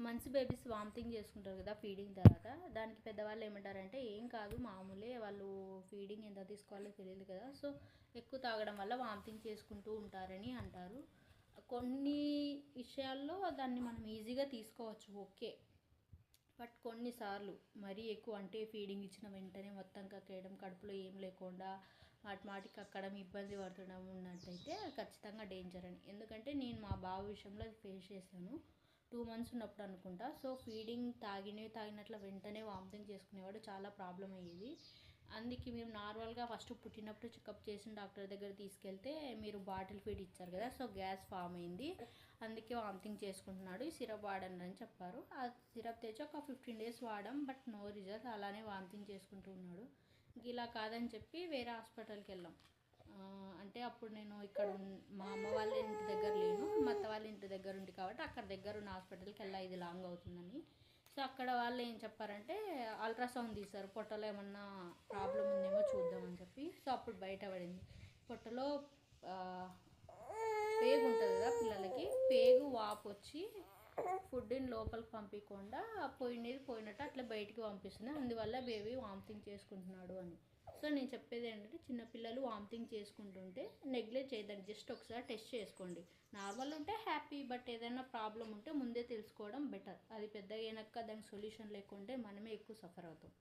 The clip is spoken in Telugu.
మంచి బేబీస్ వామిటింగ్ చేసుకుంటారు కదా ఫీడింగ్ తర్వాత. దానికి పెద్దవాళ్ళు ఏమంటారంటే ఏం కాదు మామూలే, వాళ్ళు ఫీడింగ్ ఎంత తీసుకోవాలో తెలియదు కదా, సో ఎక్కువ తాగడం వల్ల వామిటింగ్ చేసుకుంటూ ఉంటారని అంటారు. కొన్ని విషయాల్లో దాన్ని మనం ఈజీగా తీసుకోవచ్చు, ఓకే. బట్ కొన్నిసార్లు మరీ ఎక్కువ, అంటే ఫీడింగ్ ఇచ్చిన వెంటనే మొత్తం కక్కేయడం, కడుపులో ఏం లేకుండా మాటికి కక్కడం, ఇబ్బంది పడడం ఉన్నట్టయితే ఖచ్చితంగా డేంజర్ అని. ఎందుకంటే నేను మా బాబు విషయంలో అది ఫేస్ చేశాను. 2 months ఉన్నప్పుడు అనుకుంటా. సో ఫీడింగ్ తాగినట్ల వెంటనే వామిటింగ్ చేసుకునేవాడు, చాలా ప్రాబ్లం అయ్యేది. అందుకే మేము నార్మల్గా ఫస్ట్ పుట్టినప్పుడు చెకప్ చేసిన డాక్టర్ దగ్గర తీసుకెళ్తే మీరు బాటిల్ ఫీడ్ ఇచ్చారు కదా, సో గ్యాస్ ఫామ్ అయింది, అందుకే వామిటింగ్ చేసుకుంటున్నాడు, ఈ సిరప్ వాడండి అని చెప్పారు. ఆ సిరప్ తెచ్చి ఒక 15 days వాడాం, బట్ నో రిజల్ట్, అలానే వామిటింగ్ చేసుకుంటూ ఉన్నాడు. ఇలా కాదని చెప్పి వేరే హాస్పిటల్కి వెళ్ళాం. అంటే అప్పుడు నేను ఇక్కడ మా అమ్మ వాళ్ళ ఇంటి దగ్గర లేను, మా అత్త వాళ్ళ ఇంటి దగ్గర ఉంది కాబట్టి అక్కడ దగ్గర ఉన్న హాస్పిటల్కి వెళ్ళా, ఇది లాంగ్ అవుతుందని. సో అక్కడ వాళ్ళు ఏం చెప్పారంటే అల్ట్రాసౌండ్ తీశారు, పొట్టలో ఏమన్నా ప్రాబ్లం ఉందేమో చూద్దామని చెప్పి. సో అప్పుడు బయటపడింది పొట్టలో పేగు ఉంటుంది కదా పిల్లలకి, పేగు వాపు వచ్చి ఫుడ్ని లోపలికి పంపించకుండా పోయినట్టు అట్లా బయటికి పంపిస్తుంది, అందువల్ల బేబీ వామిటింగ్ చేసుకుంటున్నాడు అని. సో నేను చెప్పేది ఏంటంటే చిన్నపిల్లలు వామిటింగ్ చేసుకుంటుంటే నెగ్లెక్ట్ చేయదండి, జస్ట్ ఒకసారి టెస్ట్ చేసుకోండి. నార్మల్ ఉంటే హ్యాపీ, బట్ ఏదైనా ప్రాబ్లం ఉంటే ముందే తెలుసుకోవడం బెటర్. అది పెద్దగా అయినాక దానికి సొల్యూషన్ లేకుంటే మనమే ఎక్కువ సఫర్ అవుతాం.